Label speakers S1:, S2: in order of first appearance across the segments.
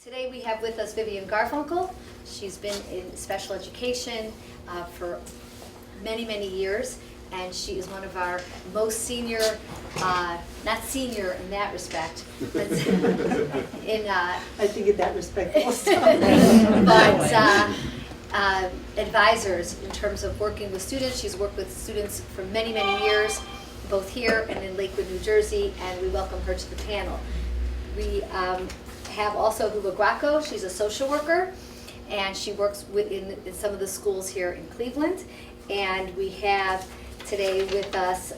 S1: Today we have with us Vivian Garfunkel. She's been in special education for many, many years, and she is one of our most senior, not senior in that respect, but in
S2: I think in that respect also.
S1: but advisors in terms of working with students. She's worked with students for many, many years, both here and in Lakewood, New Jersey, and we welcome her to the panel. We have also Hula Graco. She's a social worker, and she works in some of the schools here in Cleveland. And we have today with us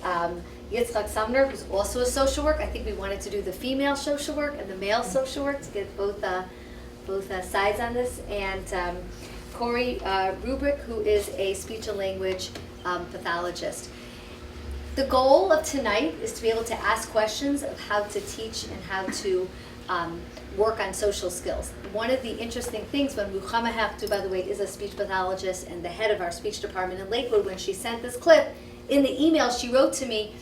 S1: Yitzchak Sumner, who's also a social worker. I think we wanted to do the female social work and the male social work to get both sides on this. And Corey Rubrick, who is a speech and language pathologist. The goal of tonight is to be able to ask questions of how to teach and how to work on social skills. One of the interesting things when Ruchama Haftu, by the way, is a speech pathologist and the head of our speech department in Lakewood, when she sent this clip, in the email she wrote to me,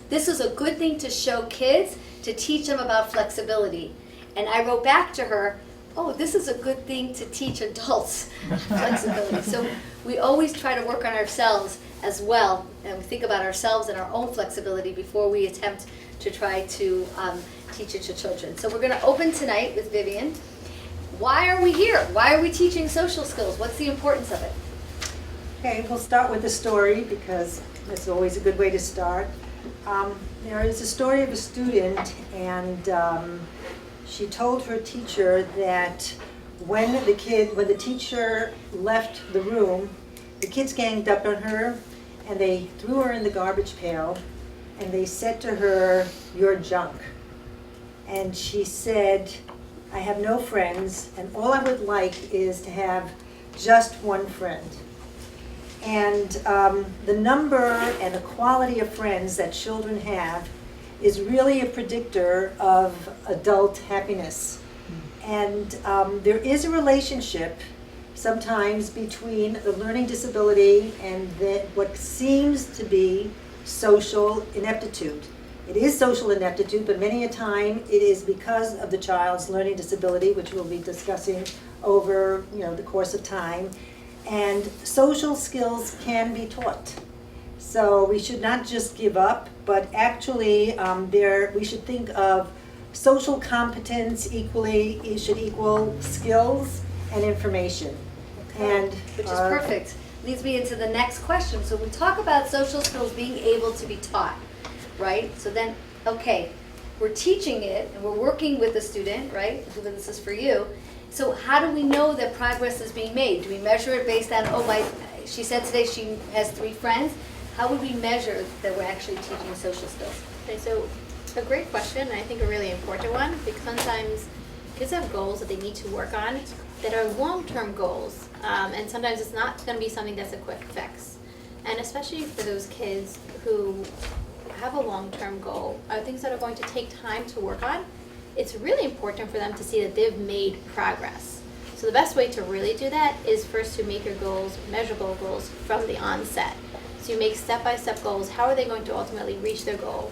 S1: this is a good thing to show kids, to teach them about flexibility. And I wrote back to her, oh, this is a good thing to teach adults flexibility. So we always try to work on ourselves as well, and we think about ourselves and our own flexibility before we attempt to try to teach it to children. So we're going to open tonight with Vivian. Why are we here? Why are we teaching social skills? What's the importance of it?
S2: Okay, we'll start with the story because that's always a good way to start. There is a story of a student, and she told her teacher that when the teacher left the room, the kids ganged up on her and they threw her in the garbage pail and they said to her, "You're junk." And she said, "I have no friends, and all I would like is to have just one friend." And the number and the quality of friends that children have is really a predictor of adult happiness. And there is a relationship sometimes between the learning disability and what seems to be social ineptitude. It is social ineptitude, but many a time it is because of the child's learning disability, which we'll be discussing over the course of time. And social skills can be taught. So we should not just give up, but actually we should think of social competence equally, it should equal skills and information. And
S1: which is perfect. Leads me into the next question. So we talk about social skills being able to be taught, right? So then, okay, we're teaching it and we're working with the student, right? This is for you. So how do we know that progress is being made? Do we measure it based on, she said today she has 3 friends. How would we measure that we're actually teaching social skills?
S3: Okay, so a great question, and I think a really important one, because sometimes kids have goals that they need to work on that are long-term goals, and sometimes it's not going to be something that's a quick fix. And especially for those kids who have a long-term goal, things that are going to take time to work on, it's really important for them to see that they've made progress. So the best way to really do that is first to make your goals measurable goals from the onset. So you make step-by-step goals. How are they going to ultimately reach their goal?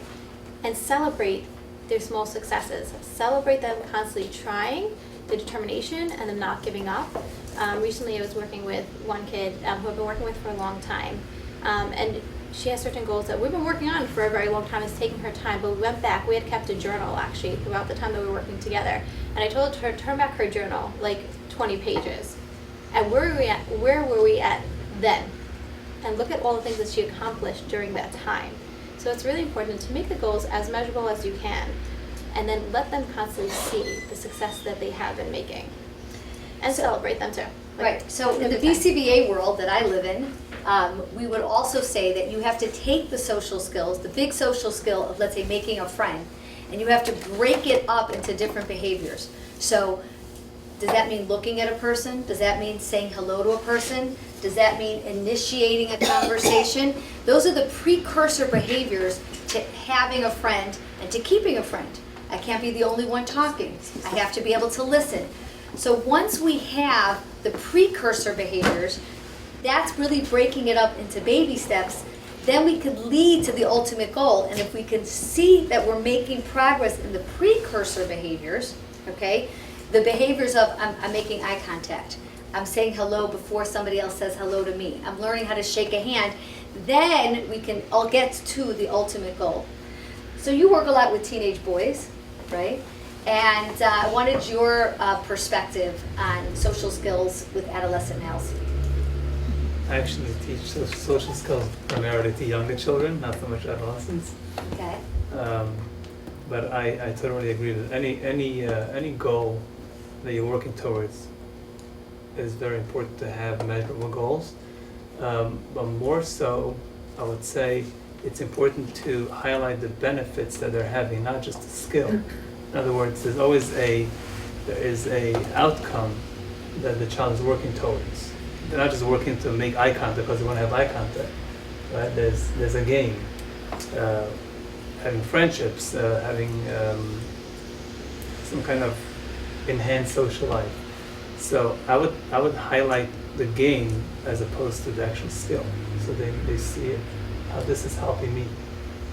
S3: And celebrate their small successes. Celebrate them constantly trying, the determination, and them not giving up. Recently I was working with one kid who I've been working with for a long time. And she has certain goals that we've been working on for a very long time. It's taking her time, but we went back. We had kept a journal actually throughout the time that we were working together. And I told her, turn back her journal, like 20 pages. And where were we at then? And look at all the things that she accomplished during that time. So it's really important to make the goals as measurable as you can, and then let them constantly see the success that they have been making. And celebrate them too.
S1: Right, so in the BCBA world that I live in, we would also say that you have to take the social skills, the big social skill of, let's say, making a friend, and you have to break it up into different behaviors. So does that mean looking at a person? Does that mean saying hello to a person? Does that mean initiating a conversation? Those are the precursor behaviors to having a friend and to keeping a friend. I can't be the only one talking. I have to be able to listen. So once we have the precursor behaviors, that's really breaking it up into baby steps. Then we could lead to the ultimate goal. And if we can see that we're making progress in the precursor behaviors, okay, The behaviors of I'm making eye contact. I'm saying hello before somebody else says hello to me. I'm learning how to shake a hand. Then we can all get to the ultimate goal. So you work a lot with teenage boys, right? And I wanted your perspective on social skills with adolescent males.
S4: I actually teach social skills primarily to younger children, not so much adolescents.
S1: Okay.
S4: But I totally agree that any goal that you're working towards is very important to have measurable goals. But more so, I would say it's important to highlight the benefits that they're having, not just the skill. In other words, there is a outcome that the child is working towards. They're not just working to make eye contact because they want to have eye contact. Right? There's a gain. Having friendships, having some kind of enhanced social life. So I would highlight the gain as opposed to the actual skill, so they see it, how this is helping me.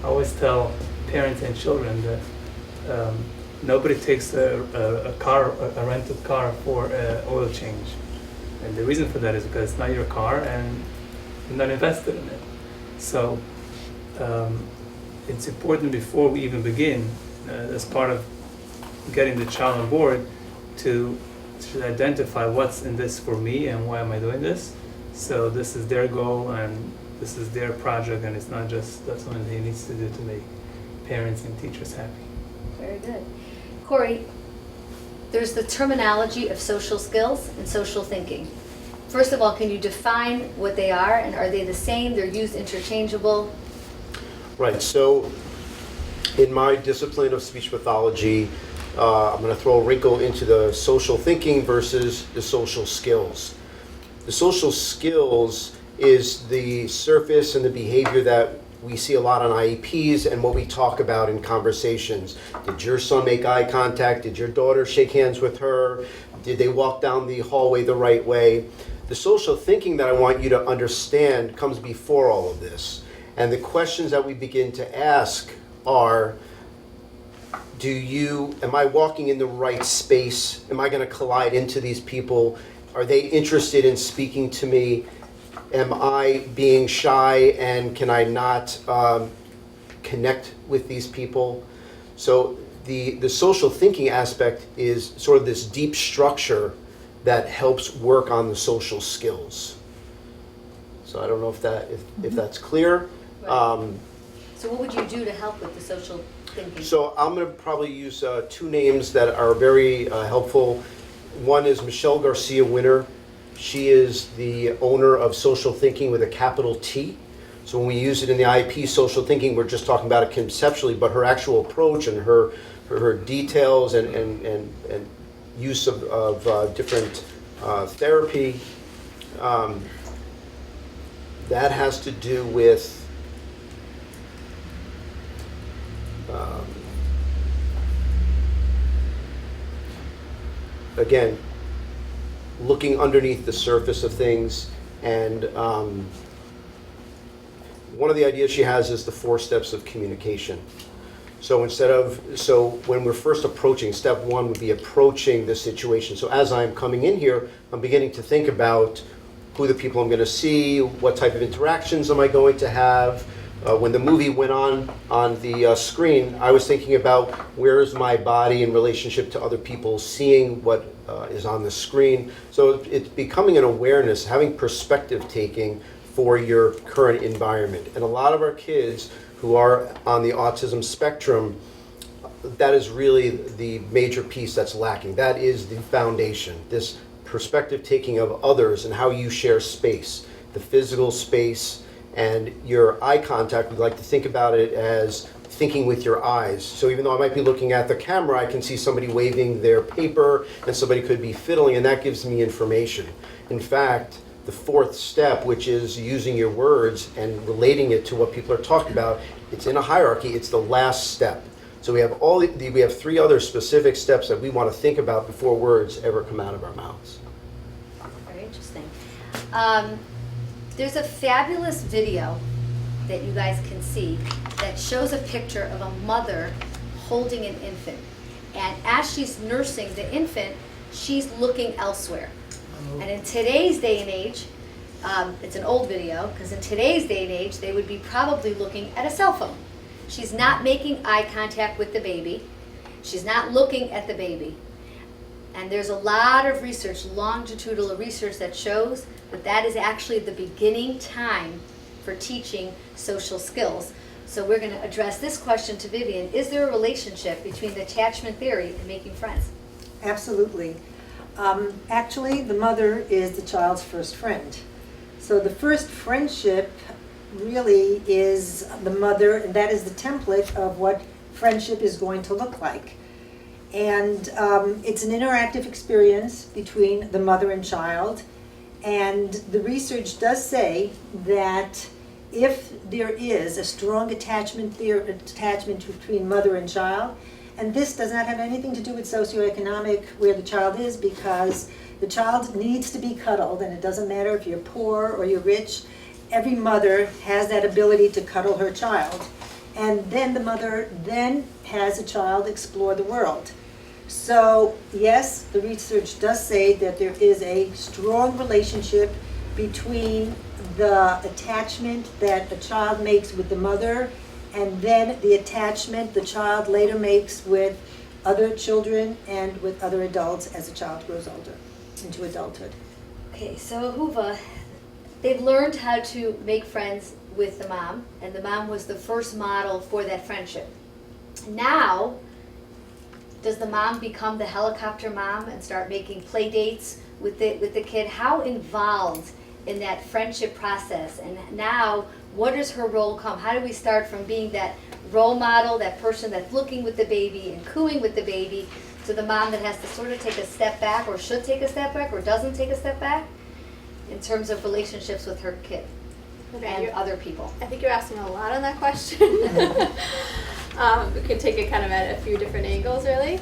S4: I always tell parents and children that nobody takes a rented car for oil change, and the reason for that is because it's not your car and you're not invested in it. So it's important before we even begin, as part of getting the child on board, to identify what's in this for me and why am I doing this. So this is their goal and this is their project, and it's not just that's something he needs to do to make parents and teachers happy.
S1: Very good. Corey, there's the terminology of social skills and social thinking. First of all, can you define what they are, and are they the same? They're used interchangeable?
S5: Right, so in my discipline of speech pathology, I'm going to throw a wrinkle into the social thinking versus the social skills. The social skills is the surface and the behavior that we see a lot on IEPs and what we talk about in conversations. Did your son make eye contact? Did your daughter shake hands with her? Did they walk down the hallway the right way? The social thinking that I want you to understand comes before all of this. And the questions that we begin to ask are, am I walking in the right space? Am I going to collide into these people? Are they interested in speaking to me? Am I being shy and can I not connect with these people? So the social thinking aspect is sort of this deep structure that helps work on the social skills. So I don't know if that's clear.
S1: Right. So what would you do to help with the social thinking?
S5: So I'm going to probably use two names that are very helpful. One is Michelle Garcia Winter. She is the owner of Social Thinking with a capital T. So when we use it in the IEP social thinking, we're just talking about it conceptually, but her actual approach and her details and use of different therapy, that has to do with again, looking underneath the surface of things. And one of the ideas she has is the 4 steps of communication. So when we're first approaching, step 1 would be approaching the situation. So as I'm coming in here, I'm beginning to think about who the people I'm going to see, what type of interactions am I going to have. When the movie went on the screen, I was thinking about where is my body in relationship to other people, seeing what is on the screen. So it's becoming an awareness, having perspective taking for your current environment. And a lot of our kids who are on the autism spectrum, that is really the major piece that's lacking. That is the foundation, this perspective taking of others and how you share space, the physical space. And your eye contact, we like to think about it as thinking with your eyes. So even though I might be looking at the camera, I can see somebody waving their paper and somebody could be fiddling, and that gives me information. In fact, the 4th step, which is using your words and relating it to what people are talking about, it's in a hierarchy, it's the last step. So we have 3 other specific steps that we want to think about before words ever come out of our mouths.
S1: Very interesting. There's a fabulous video that you guys can see that shows a picture of a mother holding an infant. And as she's nursing the infant, she's looking elsewhere. And in today's day and age, it's an old video, because in today's day and age, they would be probably looking at a cell phone. She's not making eye contact with the baby. She's not looking at the baby. And there's a lot of research, longitudinal research, that shows that that is actually the beginning time for teaching social skills. So we're going to address this question to Vivian. Is there a relationship between the attachment theory and making friends?
S2: Absolutely. Actually, the mother is the child's first friend. So the first friendship really is the mother, and that is the template of what friendship is going to look like. And it's an interactive experience between the mother and child. And the research does say that if there is a strong attachment between mother and child, and this does not have anything to do with socioeconomic where the child is, because the child needs to be cuddled, and it doesn't matter if you're poor or you're rich. Every mother has that ability to cuddle her child. And then the mother then has a child explore the world. So yes, the research does say that there is a strong relationship between the attachment that the child makes with the mother and then the attachment the child later makes with other children and with other adults as the child grows older into adulthood.
S1: Okay, so Ahuva, they've learned how to make friends with the mom, and the mom was the first model for that friendship. Now, does the mom become the helicopter mom and start making play dates with the kid? How involved in that friendship process? And now, what does her role come? How do we start from being that role model, that person that's looking with the baby and cooing with the baby, to the mom that has to sort of take a step back, or should take a step back, or doesn't take a step back in terms of relationships with her kid and other people?
S3: I think you're asking a lot on that question. We could take it kind of at a few different angles, really.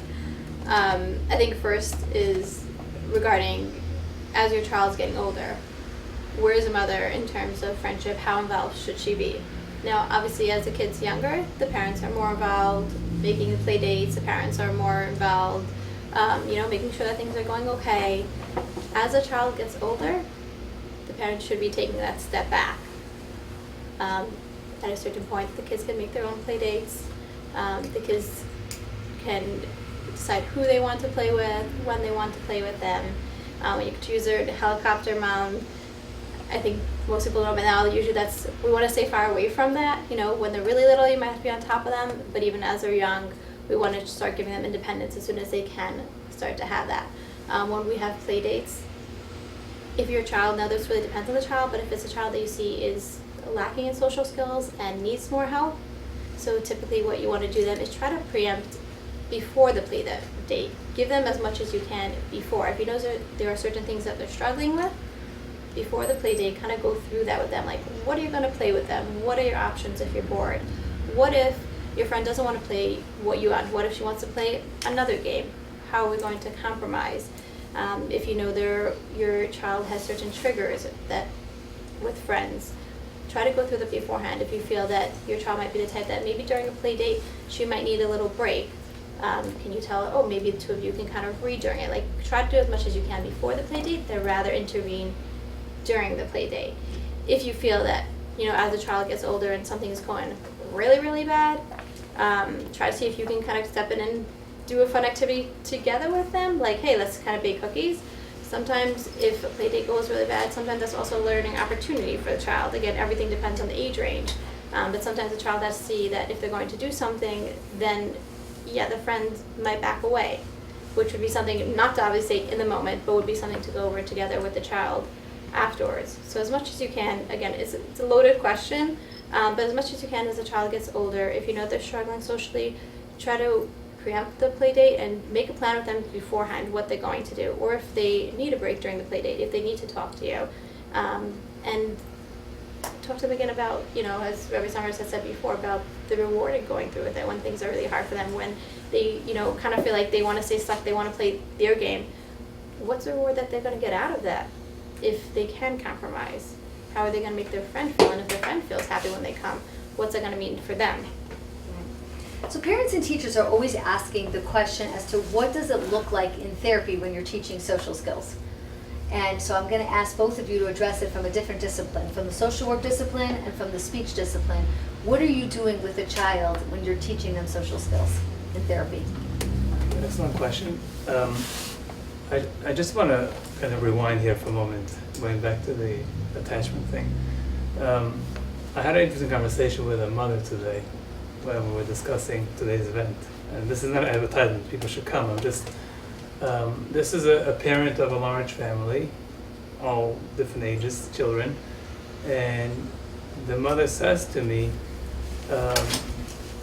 S3: I think first is regarding as your child's getting older, where is a mother in terms of friendship? How involved should she be? Now, obviously, as the kid's younger, the parents are more involved, making the play dates, the parents are more involved, making sure that things are going okay. As a child gets older, the parents should be taking that step back. At a certain point, the kids can make their own play dates. The kids can decide who they want to play with, when they want to play with them. You could use their helicopter mom. I think most people know by now, usually we want to stay far away from that. When they're really little, you might have to be on top of them, but even as they're young, we want to start giving them independence as soon as they can start to have that. When we have play dates, if your child, now this really depends on the child, but if it's a child that you see is lacking in social skills and needs more help, so typically what you want to do then is try to preempt before the play date. Give them as much as you can before. If you know there are certain things that they're struggling with, before the play date, kind of go through that with them. Like, what are you going to play with them? What are your options if you're bored? What if your friend doesn't want to play what you want? What if she wants to play another game? How are we going to compromise? If you know your child has certain triggers that with friends, try to go through them beforehand. If you feel that your child might be the type that maybe during a play date she might need a little break, can you tell her, maybe the two of you can kind of read during it? Like, try to do as much as you can before the play date, then rather intervene during the play date. If you feel that, as the child gets older and something is going really, really bad, try to see if you can kind of step in and do a fun activity together with them. Like, hey, let's kind of bake cookies. Sometimes if a play date goes really bad, sometimes that's also a learning opportunity for the child. Again, everything depends on the age range. But sometimes the child has to see that if they're going to do something, then the friends might back away, which would be something not to obviously in the moment, but would be something to go over together with the child afterwards. So as much as you can, again, it's a loaded question, but as much as you can as the child gets older, if you know they're struggling socially, try to preempt the play date and make a plan with them beforehand what they're going to do, or if they need a break during the play date, if they need to talk to you, and talk to them again about, as Rabbi Summers has said before, about the reward in going through with it when things are really hard for them, when they, kind of feel like they want to stay stuck, they want to play their game. What's the reward that they're going to get out of that? If they can compromise, how are they going to make their friend feel? And if their friend feels happy when they come, what's it going to mean for them?
S1: So parents and teachers are always asking the question as to what does it look like in therapy when you're teaching social skills? And so I'm going to ask both of you to address it from a different discipline, from the social work discipline and from the speech discipline. What are you doing with a child when you're teaching them social skills in therapy?
S4: Excellent question. I just want to kind of rewind here for a moment, going back to the attachment thing. I had an interesting conversation with a mother today when we were discussing today's event. And this is not an advertisement, people should come. This is a parent of a large family, all different ages, children. And the mother says to me,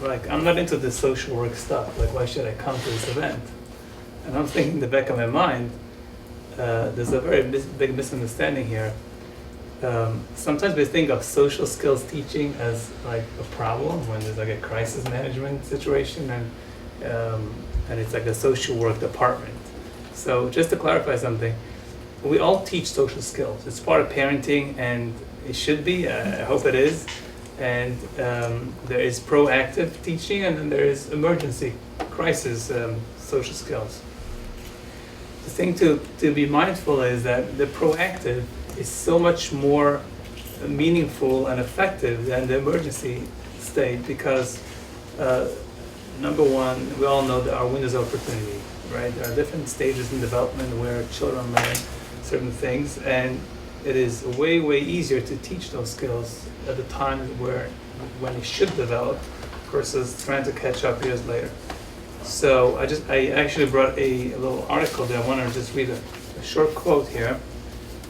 S4: like, I'm not into this social work stuff. Like, why should I come to this event? And I'm thinking in the back of my mind, there's a very big misunderstanding here. Sometimes we think of social skills teaching as like a problem when there's like a crisis management situation, and it's like a social work department. So just to clarify something, we all teach social skills. It's part of parenting, and it should be. I hope it is. And there is proactive teaching, and then there is emergency crisis social skills. The thing to be mindful is that the proactive is so much more meaningful and effective than the emergency state because, number one, we all know there are windows of opportunity, right? There are different stages in development where children learn certain things, and it is way, way easier to teach those skills at the time when it should develop versus trying to catch up years later. So I actually brought a little article that I want to just read a short quote here.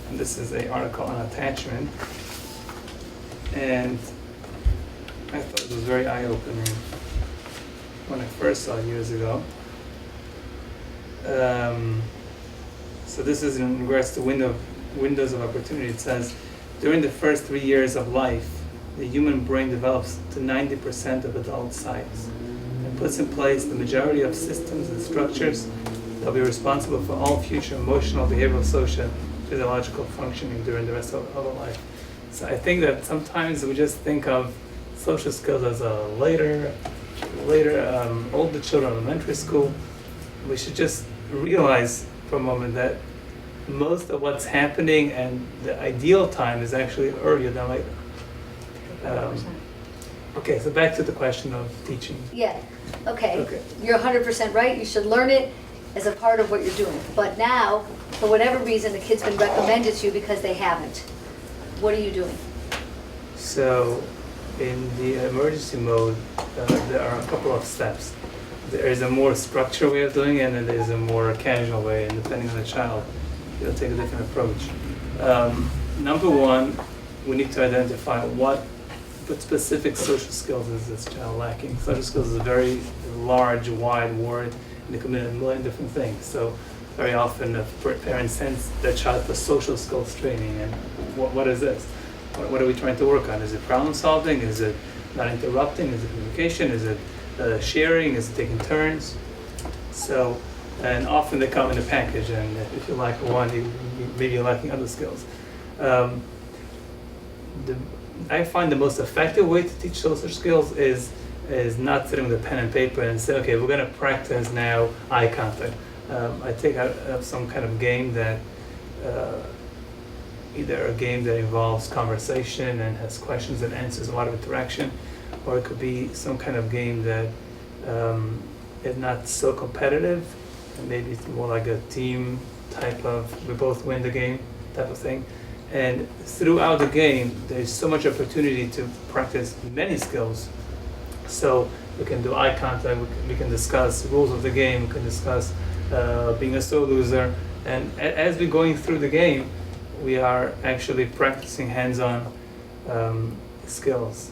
S4: And this is an article on attachment. And I thought it was very eye-opening when I first saw it years ago. So this is in regards to windows of opportunity. It says, during the first 3 years of life, the human brain develops to 90% of adult size and puts in place the majority of systems and structures that will be responsible for all future emotional, behavioral, social, physiological functioning during the rest of our life. So I think that sometimes we just think of social skills as a later older children, elementary school. We should just realize for a moment that most of what's happening and the ideal time is actually earlier than later. Okay, so back to the question of teaching.
S1: Yeah, okay.
S4: Okay.
S1: You're 100% right. You should learn it as a part of what you're doing. But now, for whatever reason, the kid's been recommended to you because they haven't. What are you doing?
S4: So in the emergency mode, there are a couple of steps. There is a more structured way of doing it, and then there's a more casual way, and depending on the child, you'll take a different approach. Number one, we need to identify what specific social skills is this child lacking. Social skills is a very large, wide word, and it can mean a million different things. So very often the parent sends their child for social skills training, and what is this? What are we trying to work on? Is it problem solving? Is it not interrupting? Is it communication? Is it sharing? Is it taking turns? So, and often they come in a package, and if you lack one, maybe you're lacking other skills. I find the most effective way to teach social skills is not sitting with a pen and paper and say, okay, we're going to practice now eye contact. I take out some kind of game that, either a game that involves conversation and has questions and answers, a lot of interaction, or it could be some kind of game that is not so competitive, and maybe it's more like a team type of, we both win the game type of thing. And throughout the game, there's so much opportunity to practice many skills. So we can do eye contact, we can discuss rules of the game, we can discuss being a sore loser. And as we're going through the game, we are actually practicing hands-on skills.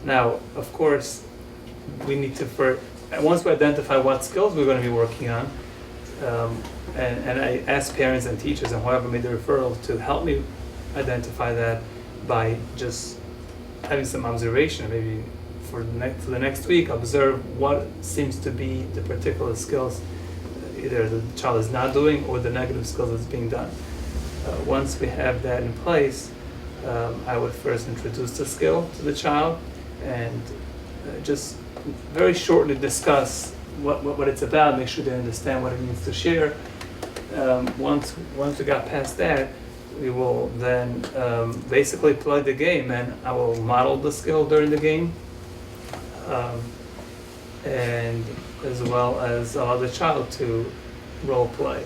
S4: Now, of course, we need to, once we identify what skills we're going to be working on, and I ask parents and teachers and whoever made the referral to help me identify that by just having some observation, maybe for the next week, observe what seems to be the particular skills either the child is not doing or the negative skills that's being done. Once we have that in place, I would first introduce the skill to the child and just very shortly discuss what it's about, make sure they understand what it means to share. Once we got past that, we will then basically play the game, and I will model the skill during the game, and as well as allow the child to role play.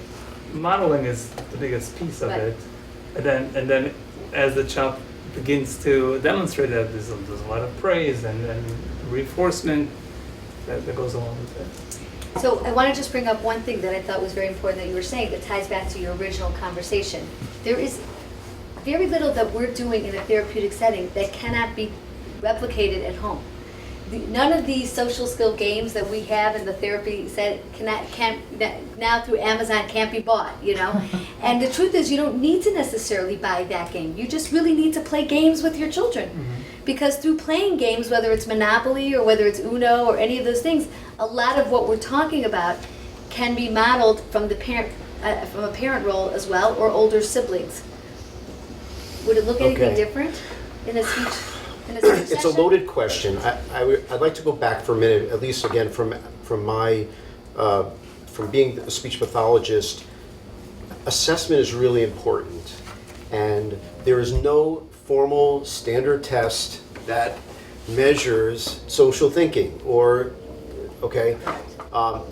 S4: Modeling is the biggest piece of
S1: Right.
S4: it, and then as the child begins to demonstrate that, there's a lot of praise and reinforcement that goes along with it.
S1: So I want to just bring up one thing that I thought was very important that you were saying that ties back to your original conversation. There is very little that we're doing in a therapeutic setting that cannot be replicated at home. None of these social skill games that we have in the therapy set now through Amazon can't be bought, you know? And the truth is you don't need to necessarily buy that game. You just really need to play games with your children. Because through playing games, whether it's Monopoly or whether it's Uno or any of those things, a lot of what we're talking about can be modeled from the parent, from a parent role as well, or older siblings. Would it look anything
S5: Okay.
S1: different in a speech? In a speech
S5: It's a
S1: session?
S5: loaded question. I'd like to go back for a minute, at least again from my from being a speech pathologist. Assessment is really important, and there is no formal standard test that measures social thinking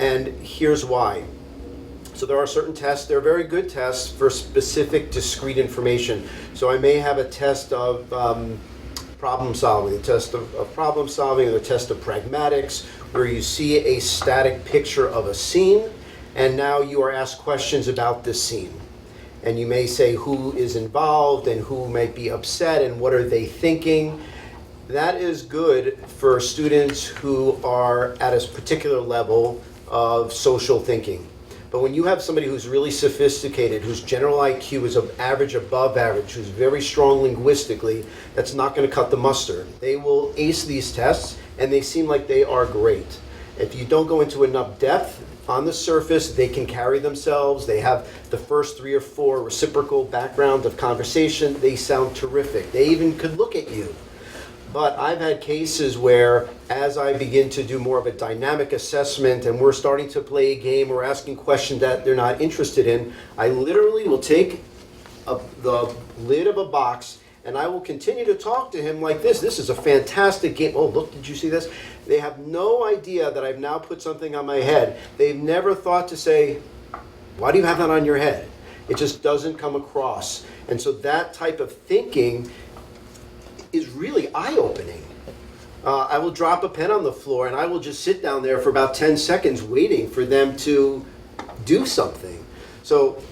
S5: and here's why. So there are certain tests, they're very good tests for specific discrete information. So I may have a test of problem solving, a test of problem solving, or a test of pragmatics, where you see a static picture of a scene, and now you are asked questions about this scene. And you may say who is involved and who might be upset and what are they thinking. That is good for students who are at a particular level of social thinking. But when you have somebody who's really sophisticated, whose general IQ is of average, above average, who's very strong linguistically, that's not going to cut the mustard. They will ace these tests, and they seem like they are great. If you don't go into enough depth, on the surface, they can carry themselves. They have the first 3 or 4 reciprocal background of conversation. They sound terrific. They even could look at you. But I've had cases where, as I begin to do more of a dynamic assessment and we're starting to play a game or asking questions that they're not interested in, I literally will take the lid of a box and I will continue to talk to him like this. This is a fantastic game. Oh, look, did you see this? They have no idea that I've now put something on my head. They've never thought to say, why do you have that on your head? It just doesn't come across. And so that type of thinking is really eye-opening. I will drop a pen on the floor and I will just sit down there for about 10 seconds waiting for them to do something. So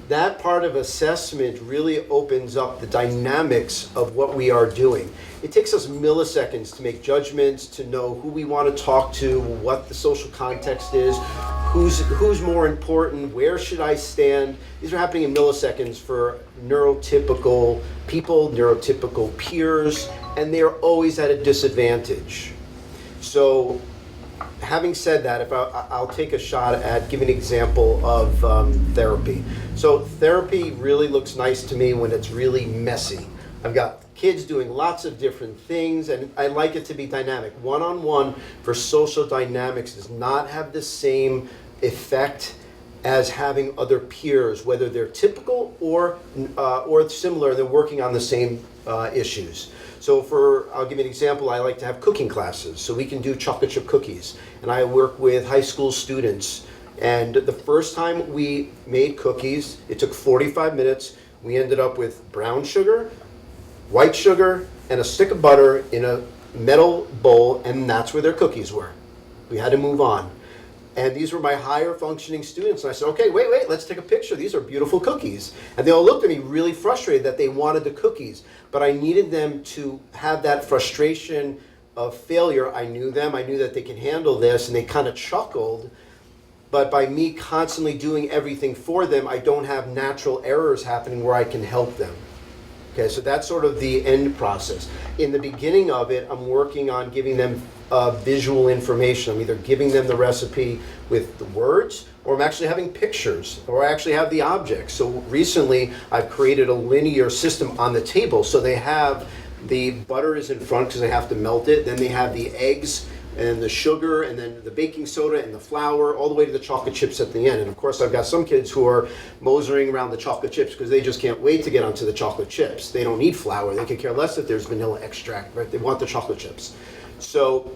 S5: that part of assessment really opens up the dynamics of what we are doing. It takes us milliseconds to make judgments, to know who we want to talk to, what the social context is, who's more important, where should I stand. These are happening in milliseconds for neurotypical people, neurotypical peers, and they're always at a disadvantage. So having said that, if I'll take a shot at giving an example of therapy. So therapy really looks nice to me when it's really messy. I've got kids doing lots of different things, and I like it to be dynamic. One-on-one for social dynamics does not have the same effect as having other peers, whether they're typical or similar, they're working on the same issues. So I'll give you an example, I like to have cooking classes, so we can do chocolate chip cookies. And I work with high school students. And the first time we made cookies, it took 45 minutes. We ended up with brown sugar, white sugar, and a stick of butter in a metal bowl, and that's where their cookies were. We had to move on. And these were my higher functioning students. And I said, okay, wait, let's take a picture. These are beautiful cookies. And they all looked at me really frustrated that they wanted the cookies. But I needed them to have that frustration of failure. I knew them. I knew that they can handle this. And they kind of chuckled. But by me constantly doing everything for them, I don't have natural errors happening where I can help them. Okay, so that's sort of the end process. In the beginning of it, I'm working on giving them visual information. I'm either giving them the recipe with the words, or I'm actually having pictures, or I actually have the objects. So recently, I've created a linear system on the table. So they have the butter is in front because they have to melt it. Then they have the eggs and the sugar, and then the baking soda and the flour, all the way to the chocolate chips at the end. And of course, I've got some kids who are moseying around the chocolate chips because they just can't wait to get onto the chocolate chips. They don't need flour. They could care less if there's vanilla extract, right? They want the chocolate chips. So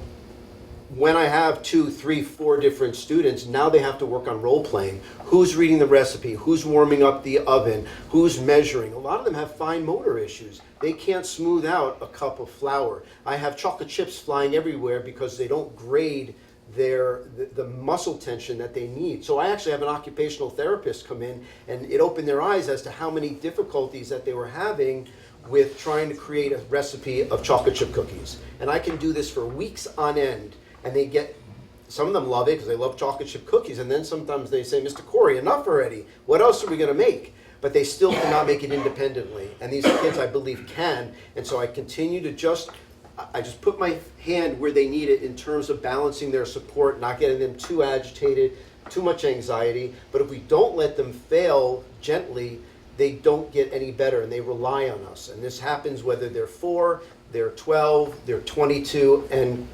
S5: when I have 2, 3, 4 different students, now they have to work on role playing. Who's reading the recipe? Who's warming up the oven? Who's measuring? A lot of them have fine motor issues. They can't smooth out a cup of flour. I have chocolate chips flying everywhere because they don't grade the muscle tension that they need. So I actually have an occupational therapist come in, and it opened their eyes as to how many difficulties that they were having with trying to create a recipe of chocolate chip cookies. And I can do this for weeks on end. And they get, some of them love it because they love chocolate chip cookies, and then sometimes they say, Mr. Corey, enough already. What else are we going to make? But they still cannot make it independently. And these kids, I believe, can. And so I continue to I just put my hand where they need it in terms of balancing their support, not getting them too agitated, too much anxiety. But if we don't let them fail gently, they don't get any better, and they rely on us. And this happens whether they're 4, they're 12, they're 22, and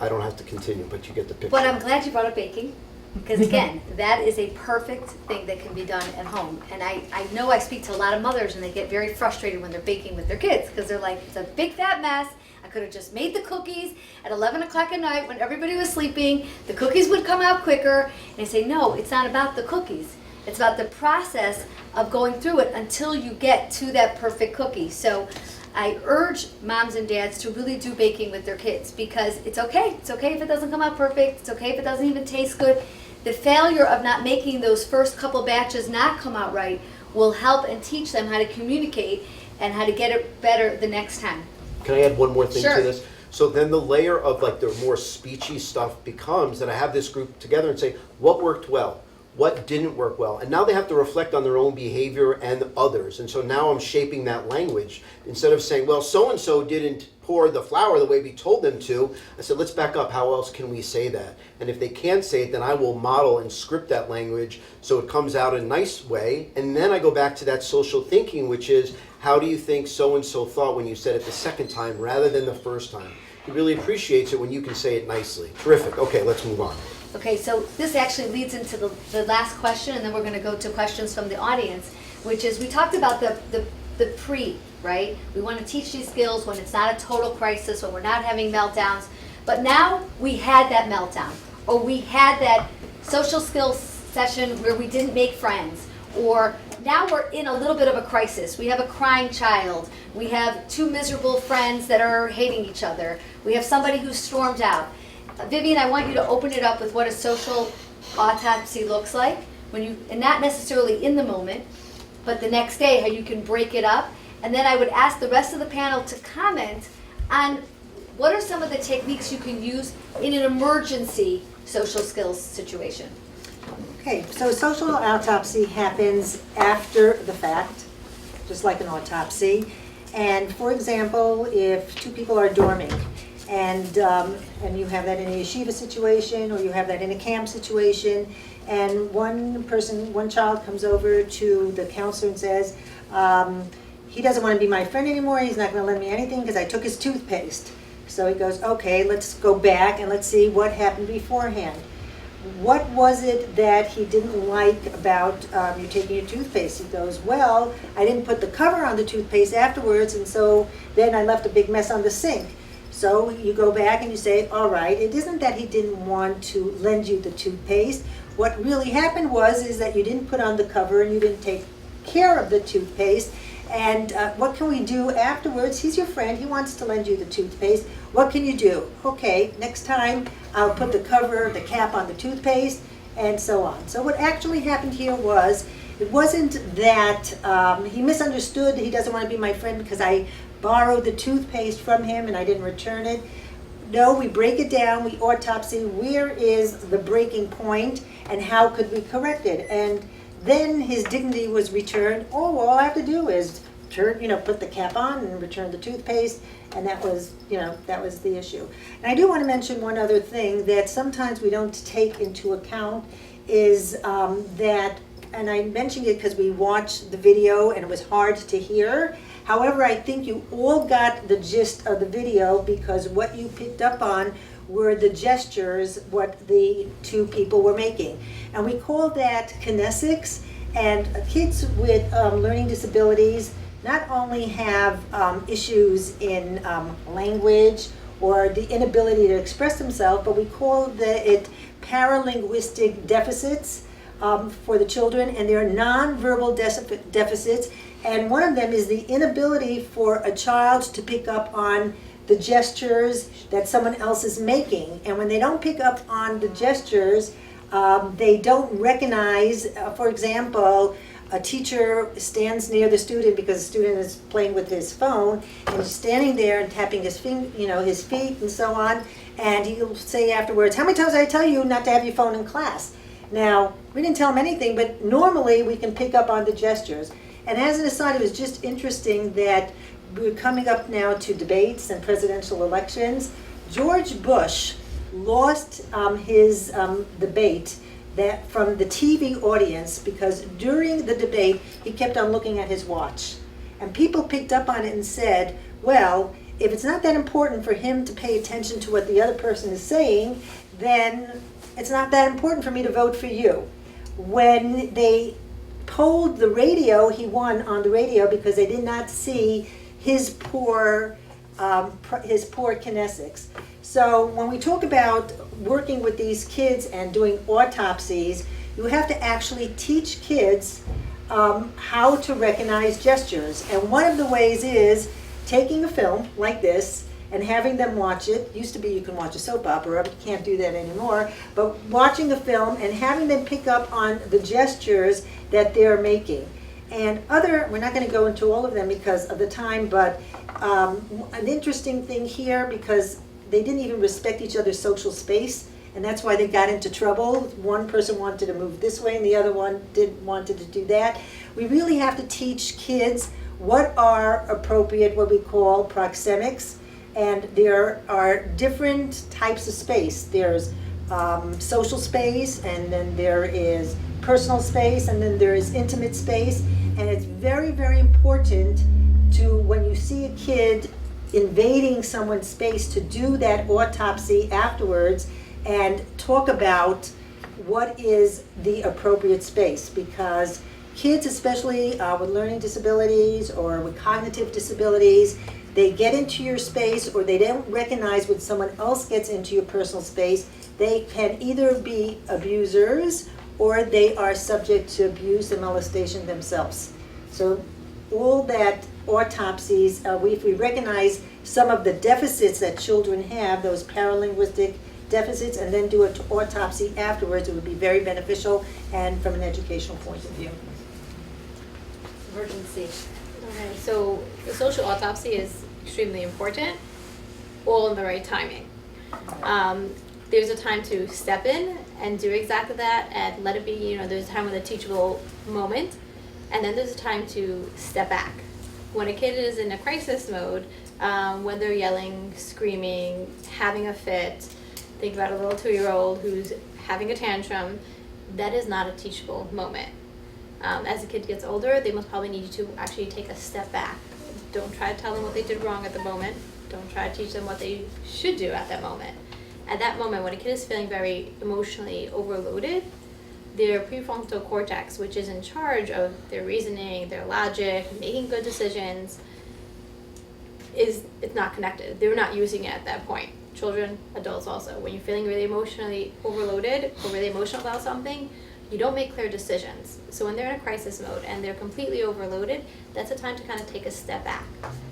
S5: I don't have to continue, but you get the picture.
S1: But I'm glad you brought up baking, because again, that is a perfect thing that can be done at home. And I know I speak to a lot of mothers, and they get very frustrated when they're baking with their kids, because they're like, it's a big fat mess. I could have just made the cookies at 11 o'clock at night when everybody was sleeping. The cookies would come out quicker. And I say, no, it's not about the cookies. It's about the process of going through it until you get to that perfect cookie. So I urge moms and dads to really do baking with their kids, because it's okay. It's okay if it doesn't come out perfect. It's okay if it doesn't even taste good. The failure of not making those first couple batches not come out right will help and teach them how to communicate and how to get it better the next time.
S5: Can I add one more thing
S1: Sure.
S5: to this? So then the layer of like the more speechy stuff becomes that I have this group together and say, what worked well? What didn't work well? And now they have to reflect on their own behavior and others. And so now I'm shaping that language. Instead of saying, well, so-and-so didn't pour the flour the way we told them to, I said, let's back up. How else can we say that? And if they can't say it, then I will model and script that language so it comes out in a nice way. And then I go back to that social thinking, which is, how do you think so-and-so thought when you said it the second time rather than the first time? He really appreciates it when you can say it nicely. Terrific. Okay, let's move on.
S1: Okay, so this actually leads into the last question, and then we're going to go to questions from the audience, which is, we talked about the pre, right? We want to teach these skills when it's not a total crisis, when we're not having meltdowns. But now we had that meltdown, or we had that social skills session where we didn't make friends, or now we're in a little bit of a crisis. We have a crying child. We have 2 miserable friends that are hating each other. We have somebody who stormed out. Vivian, I want you to open it up with what a social autopsy looks like, when you, and not necessarily in the moment, but the next day, how you can break it up. And then I would ask the rest of the panel to comment on what are some of the techniques you can use in an emergency social skills situation.
S2: Okay, so social autopsy happens after the fact, just like an autopsy. And for example, if 2 people are dorming, and you have that in a yeshiva situation, or you have that in a camp situation, and one child comes over to the counselor and says, he doesn't want to be my friend anymore, he's not going to lend me anything because I took his toothpaste. So he goes, okay, let's go back and let's see what happened beforehand. What was it that he didn't like about you taking your toothpaste? He goes, well, I didn't put the cover on the toothpaste afterwards, and so then I left a big mess on the sink. So you go back and you say, all right, it isn't that he didn't want to lend you the toothpaste. What really happened is that you didn't put on the cover and you didn't take care of the toothpaste. And what can we do afterwards? He's your friend, he wants to lend you the toothpaste. What can you do? Okay, next time I'll put the cover, the cap on the toothpaste, and so on. So what actually happened here was, it wasn't that he misunderstood, he doesn't want to be my friend because I borrowed the toothpaste from him and I didn't return it. No, we break it down, we autopsy, where is the breaking point and how could we correct it? And then his dignity was returned. Oh, all I have to do is put the cap on and return the toothpaste, and that was the issue. And I do want to mention one other thing that sometimes we don't take into account is that, and I mentioned it because we watched the video and it was hard to hear. However, I think you all got the gist of the video because what you picked up on were the gestures, what the two people were making. And we call that kinesics. And kids with learning disabilities not only have issues in language or the inability to express themselves, but we call it paralinguistic deficits for the children, and they're nonverbal deficits. And one of them is the inability for a child to pick up on the gestures that someone else is making. And when they don't pick up on the gestures, they don't recognize, for example, a teacher stands near the student because the student is playing with his phone, and he's standing there and tapping his his feet and so on, and he'll say afterwards, "How many times did I tell you not to have your phone in class?" Now, we didn't tell him anything, but normally we can pick up on the gestures. And as an aside, it was just interesting that we're coming up now to debates and presidential elections. George Bush lost his debate from the TV audience because during the debate he kept on looking at his watch. And people picked up on it and said, well, if it's not that important for him to pay attention to what the other person is saying, then it's not that important for me to vote for you. When they polled the radio, he won on the radio because they did not see his poor kinesics. So when we talk about working with these kids and doing autopsies, you have to actually teach kids how to recognize gestures. And one of the ways is taking a film like this and having them watch it. Used to be you can watch a soap opera, but you can't do that anymore. But watching a film and having them pick up on the gestures that they're making. And we're not going to go into all of them because of the time, but an interesting thing here, because they didn't even respect each other's social space, and that's why they got into trouble. One person wanted to move this way and the other one wanted to do that. We really have to teach kids what are appropriate, what we call proxemics, and there are different types of space. There's social space, and then there is personal space, and then there is intimate space. And it's very, very important to, when you see a kid invading someone's space, to do that autopsy afterwards and talk about what is the appropriate space. Because kids, especially with learning disabilities or with cognitive disabilities, they get into your space, or they don't recognize when someone else gets into your personal space. They can either be abusers or they are subject to abuse and molestation themselves. So all that autopsies, if we recognize some of the deficits that children have, those paralinguistic deficits, and then do an autopsy afterwards, it would be very beneficial and from an educational point of view.
S1: Emergency.
S3: Okay, so the social autopsy is extremely important, all in the right timing. There's a time to step in and do exactly that and let it be, there's a time with a teachable moment, and then there's a time to step back. When a kid is in a crisis mode, when they're yelling, screaming, having a fit, think about a little 2-year-old who's having a tantrum, that is not a teachable moment. As the kid gets older, they most probably need you to actually take a step back. Don't try to tell them what they did wrong at the moment. Don't try to teach them what they should do at that moment. At that moment, when a kid is feeling very emotionally overloaded, their prefrontal cortex, which is in charge of their reasoning, their logic, making good decisions, it's not connected. They're not using it at that point. Children, adults also. When you're feeling really emotionally overloaded or really emotional about something, you don't make clear decisions. So when they're in a crisis mode and they're completely overloaded, that's a time to kind of take a step back.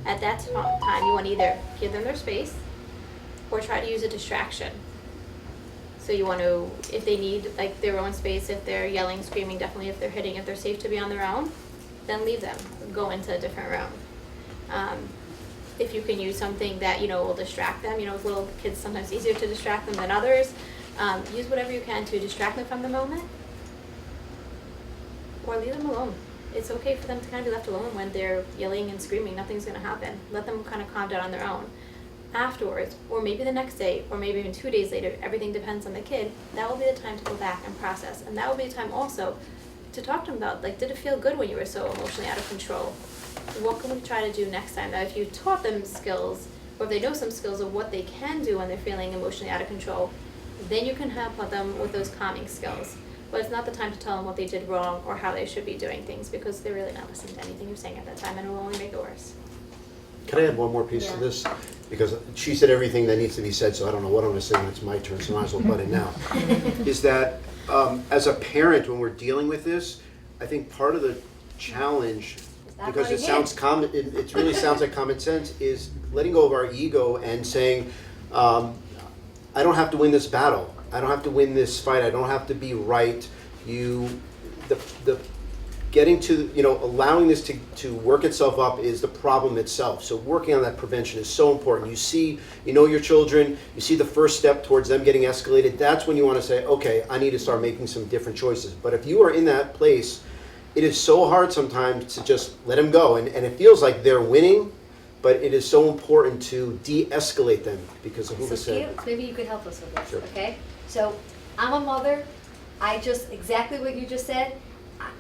S3: At that time, you want to either give them their space or try to use a distraction. So you want to, if they need like their own space, if they're yelling, screaming, definitely if they're hitting, if they're safe to be on their own, then leave them, go into a different room. If you can use something that, will distract them, with little kids sometimes easier to distract them than others, use whatever you can to distract them from the moment, or leave them alone. It's okay for them to kind of be left alone when they're yelling and screaming. Nothing's going to happen. Let them kind of calm down on their own. Afterwards, or maybe the next day, or maybe even 2 days later, everything depends on the kid, that will be the time to go back and process. And that will be the time also to talk to them about, like, did it feel good when you were so emotionally out of control? What can we try to do next time? Now, if you taught them skills or if they know some skills of what they can do when they're feeling emotionally out of control, then you can help them with those calming skills. But it's not the time to tell them what they did wrong or how they should be doing things, because they're really not listening to anything you're saying at that time, and it will only make it worse.
S5: Can I add one more piece to
S1: Yeah.
S5: this? Because she said everything that needs to be said, so I don't know what I'm gonna say when it's my turn, so I might as well butt in now. Is that, as a parent, when we're dealing with this, I think part of the challenge,
S1: not
S5: because it
S1: running
S5: sounds common, it really sounds like common sense, is letting go of our ego and saying, I don't have to win this battle. I don't have to win this fight. I don't have to be right. The getting to, allowing this to work itself up is the problem itself. So working on that prevention is so important. You know your children, you see the first step towards them getting escalated. That's when you want to say, okay, I need to start making some different choices. But if you are in that place, it is so hard sometimes to just let them go. And it feels like they're winning, but it is so important to de-escalate them because of who
S1: So
S5: was said.
S1: Gail, maybe you could help us with this,
S5: Sure.
S1: okay? So I'm a mother. I just, exactly what you just said.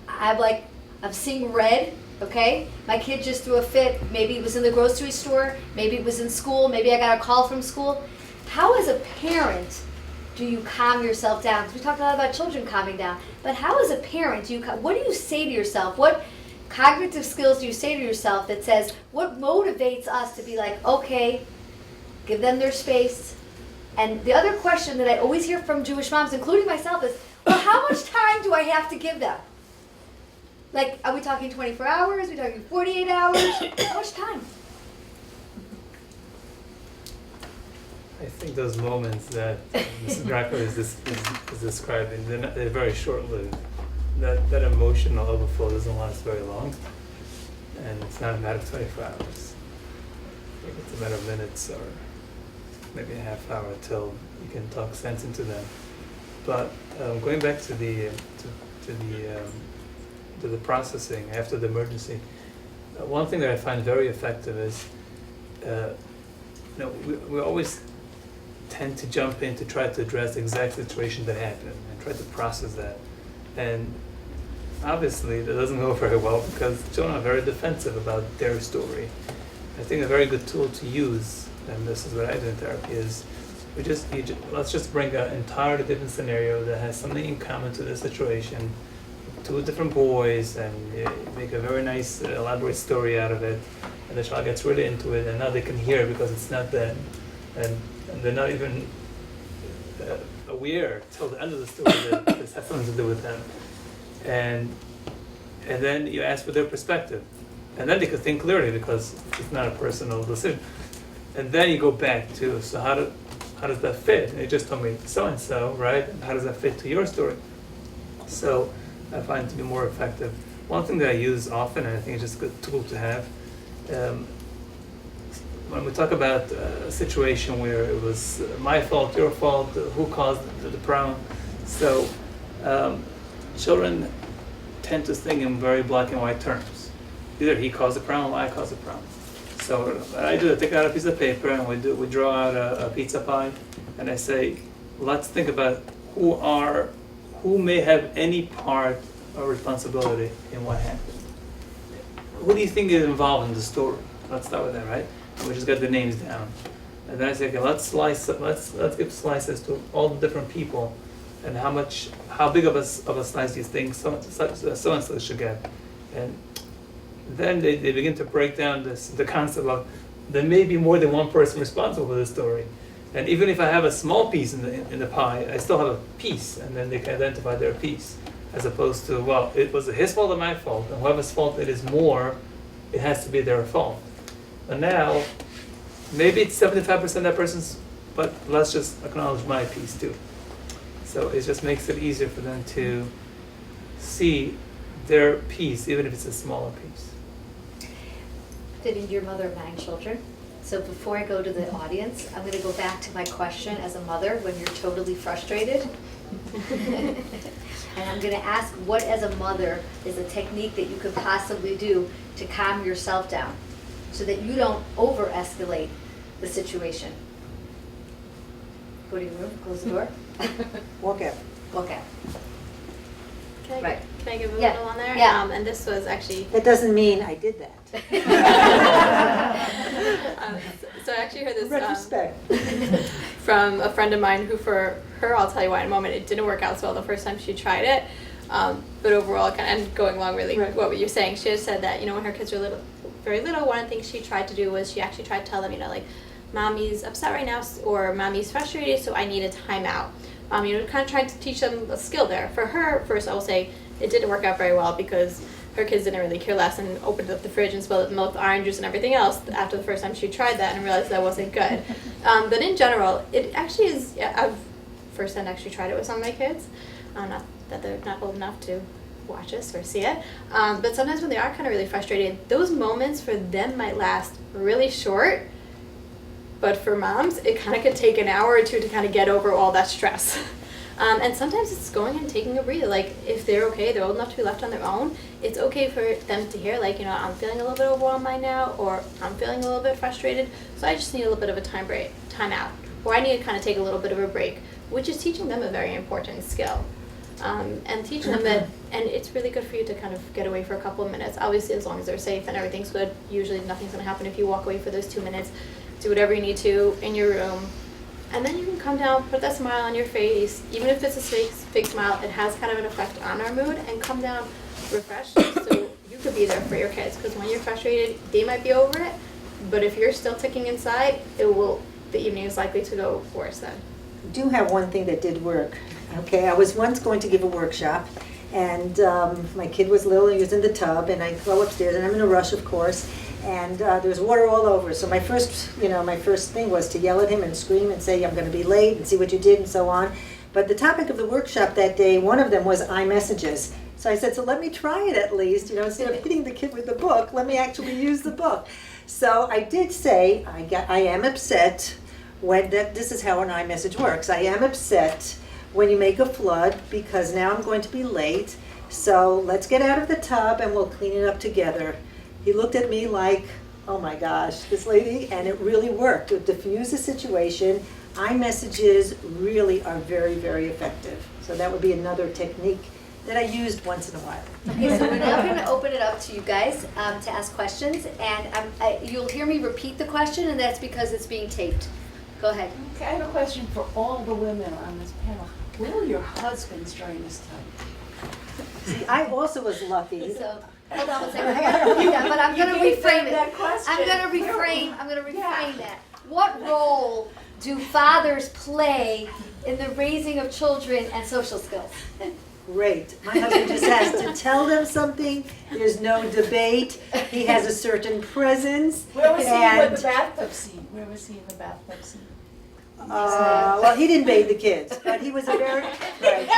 S1: I'm seeing red, okay? My kid just threw a fit. Maybe it was in the grocery store. Maybe it was in school. Maybe I got a call from school. How, as a parent, do you calm yourself down? 'Cause we talked a lot about children calming down. But how, as a parent, what do you say to yourself? What cognitive skills do you say to yourself that says, what motivates us to be like, okay, give them their space? And the other question that I always hear from Jewish moms, including myself, is, well, how much time do I have to give them? Like, are we talking 24 hours? Are we talking 48 hours? How much time?
S4: I think those moments that Mrs. Greco is describing, they're very short-lived. That emotional overflow doesn't last very long, and it's not a matter of 24 hours. I think it's a matter of minutes or maybe a half hour till you can talk sense into them. But going back to the processing after the emergency, one thing that I find very effective is, we always tend to jump in to try to address the exact situation that happened and try to process that. And obviously that doesn't go very well because children are very defensive about their story. I think a very good tool to use, and this is what I do in therapy, is let's just bring an entirely different scenario that has something in common to the situation, two different boys, and you make a very nice elaborate story out of it, and the child gets really into it, and now they can hear it because it's not them, and they're not even aware till the end of the story that this has something to do with them, and then you ask for their perspective, and then they can think clearly because it's not a personal decision, and then you go back to, so how does that fit? And you just told me so and so, right? And how does that fit to your story? So I find it to be more effective. One thing that I use often, and I think it's just a good tool to have, when we talk about a situation where it was my fault, your fault, who caused the problem. So children tend to think in very black and white terms. Either he caused the problem or I caused the problem. So what I do, I take out a piece of paper and we draw out a pizza pie, and I say, let's think about who may have any part or responsibility in what happened. Who do you think is involved in the story? Let's start with that, right? And we just got the names down. And then I say, okay, let's give slices to all the different people, and how big of a slice do you think so and so should get? And then they begin to break down the concept of there may be more than one person responsible for the story. And even if I have a small piece in the pie, I still have a piece, and then they can identify their piece, as opposed to, well, it was his fault or my fault, and whoever's fault it is more, it has to be their fault. And now, maybe it's 75% that person's, but let's just acknowledge my piece too. So it just makes it easier for them to see their piece, even if it's a smaller piece.
S1: Fitting your mother of 9 children. So before I go to the audience, I'm going to go back to my question as a mother when you're totally frustrated. And I'm going to ask, what as a mother is a technique that you could possibly do to calm yourself down so that you don't over-escalate the situation? Go to your room, close the door.
S2: Walk out.
S1: Walk out. Right.
S3: Can I give a
S1: Yeah.
S3: little on there?
S1: Yeah.
S3: And this was actually,
S2: That doesn't mean I did that.
S3: so I actually heard this
S2: Retrospect.
S3: from a friend of mine who, for her, I'll tell you why in a moment, it didn't work out so well the first time she tried it. But overall, and going along really
S2: Right.
S3: what you're saying, she had said that, when her kids were little, very little, one of the things she tried to do was she actually tried to tell them, like, Mommy's upset right now, or Mommy's frustrated, so I need a timeout. Kind of trying to teach them a skill there. For her, first I will say, it didn't work out very well because her kids didn't really care less and opened up the fridge and spilled milk, orange juice, and everything else after the first time she tried that and realized that wasn't good. But in general, it actually is, I've firsthand actually tried it with some of my kids. Not that they're not old enough to watch us or see it. But sometimes when they are kind of really frustrated, those moments for them might last really short. But for moms, it kind of could take an hour or two to kind of get over all that stress. And sometimes it's going and taking a breather. Like, if they're okay, they're old enough to be left on their own, it's okay for them to hear, like, I'm feeling a little bit overwhelmed right now, or I'm feeling a little bit frustrated, so I just need a little bit of a time out. Or I need to kind of take a little bit of a break, which is teaching them a very important skill. And teaching them that, and it's really good for you to kind of get away for a couple of minutes. Obviously, as long as they're safe and everything's good, usually nothing's going to happen if you walk away for those 2 minutes. Do whatever you need to in your room. And then you can come down, put that smile on your face. Even if it's a fake smile, it has kind of an effect on our mood. And come down refreshed so you could be there for your kids. Because when you're frustrated, they might be over it. But if you're still ticking inside, the evening is likely to go worse then.
S2: I do have one thing that did work. Okay, I was once going to give a workshop, and my kid was little, he was in the tub, and I go upstairs, and I'm in a rush, of course, and there's water all over. So my first thing was to yell at him and scream and say, I'm going to be late, and see what you did, and so on. But the topic of the workshop that day, one of them was iMessages. So I said, so let me try it at least, instead of hitting the kid with the book, let me actually use the book. So I did say, I am upset when this is how an iMessage works. I am upset when you make a flood because now I'm going to be late. So let's get out of the tub and we'll clean it up together. He looked at me like, oh my gosh, this lady, and it really worked. To diffuse the situation, iMessages really are very, very effective. So that would be another technique that I used once in a while.
S1: Okay, so we're now going to open it up to you guys to ask questions, and you'll hear me repeat the question, and that's because it's being taped. Go ahead.
S6: Okay, I have a question for all the women on this panel. Where were your husbands during this time?
S2: See, I also was lucky.
S1: So, hold on one second. But I'm going to
S6: You gave
S1: reframe
S6: them
S1: it.
S6: that question.
S1: I'm going to reframe that. What role do fathers play in the raising of children and social skills?
S2: Great. My husband just has to tell them something. There's no debate. He has a certain presence.
S6: Where was he
S2: and,
S6: with the bathtub scene? Where was he in the bathtub scene?
S2: well, he didn't bathe the kids, but he was a very, right.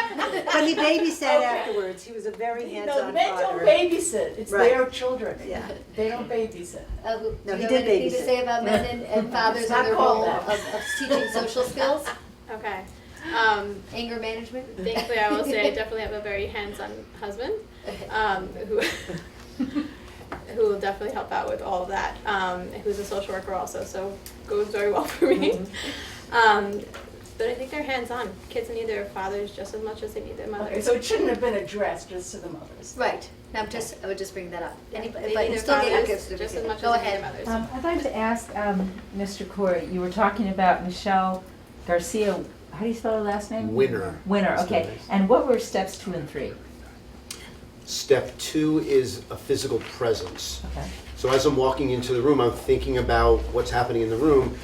S2: But he babysat
S6: Okay.
S2: afterwards. He was a very
S6: No,
S2: hands-on
S6: men don't
S2: father.
S6: babysit. It's
S2: Right.
S6: their children.
S2: Yeah.
S6: They don't babysit.
S1: Do
S2: No,
S1: you
S2: he
S1: have
S2: did
S1: anything to
S2: babysit.
S1: say about men and fathers
S6: It's
S1: and
S6: not
S1: their
S6: called
S1: role
S6: that.
S1: of teaching social skills,
S3: Okay.
S1: anger management?
S3: Thankfully, I will say I definitely have a very hands-on husband who who will definitely help out with all of that. Who's a social worker also, so goes very well for me. But I think they're hands-on. Kids need their fathers just as much as they need their mothers.
S6: Okay, so it shouldn't have been addressed just to the mothers.
S1: Right. I would just bring that up. Anybody,
S3: They
S1: but
S3: need
S1: you
S3: their
S1: still get your
S3: fathers
S1: gifts.
S3: just as much
S1: Go
S3: as they need
S1: ahead.
S3: their mothers.
S7: I'd like to ask Mr. Corey, you were talking about Michelle Garcia, how do you spell her last name?
S5: Winner.
S7: Winner, okay.
S5: Nice.
S7: And what were steps 2 and 3?
S5: Step 2 is a physical presence.
S7: Okay.
S5: So as I'm walking into the room, I'm thinking about what's happening in the room.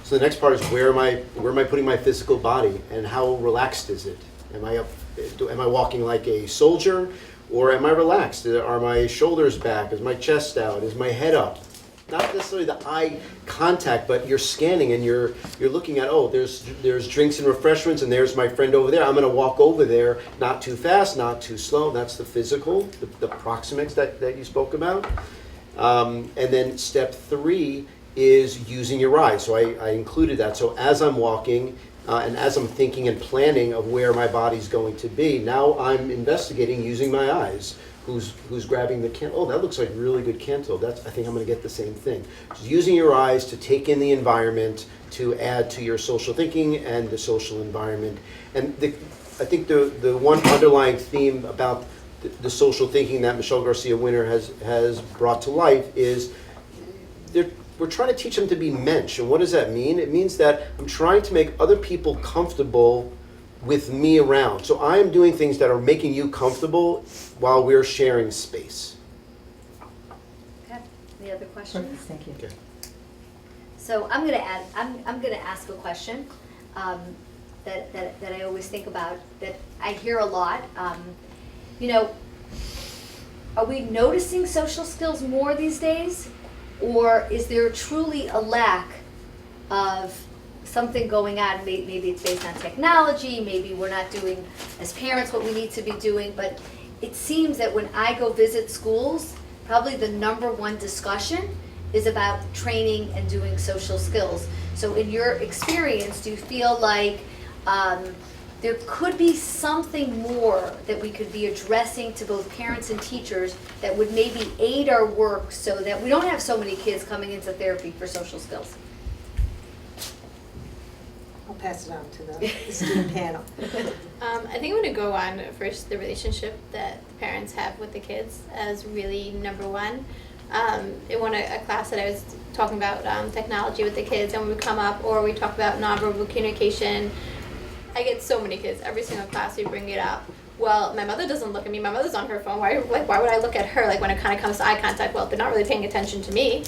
S5: So the next part is where am I putting my physical body, and how relaxed is it? Am I walking like a soldier, or am I relaxed? Are my shoulders back? Is my chest out? Is my head up? Not necessarily the eye contact, but you're scanning and you're looking at, oh, there's drinks and refreshments, and there's my friend over there. I'm going to walk over there, not too fast, not too slow. That's the physical, the proxemics that you spoke about. And then step 3 is using your eyes. So I included that. So as I'm walking and as I'm thinking and planning of where my body's going to be, now I'm investigating using my eyes. Who's grabbing the cantaloupe? Oh, that looks like really good cantaloupe. I think I'm going to get the same thing. Just using your eyes to take in the environment, to add to your social thinking and the social environment. And I think the one underlying theme about the social thinking that Michelle Garcia Winter has brought to life is we're trying to teach them to be mensch. And what does that mean? It means that I'm trying to make other people comfortable with me around. So I am doing things that are making you comfortable while we're sharing space.
S1: Okay, any other questions?
S7: Thank you.
S5: Okay.
S1: So I'm gonna ask a question that I always think about, that I hear a lot. You know, are we noticing social skills more these days? Or is there truly a lack of something going on? Maybe it's based on technology, maybe we're not doing as parents what we need to be doing, but it seems that when I go visit schools, probably the number one discussion is about training and doing social skills. So in your experience, do you feel like there could be something more that we could be addressing to both parents and teachers that would maybe aid our work so that we don't have so many kids coming into therapy for social skills?
S2: I'll pass it on to the esteemed panel.
S3: I think I'm gonna go on first the relationship that the parents have with the kids as really number one. In a class that I was talking about technology with the kids, and when we come up or we talk about nonverbal communication, I get so many kids, every single class we bring it up. Well, my mother doesn't look at me, my mother's on her phone, why would I look at her? Like when it kind of comes to eye contact, well, they're not really paying attention to me.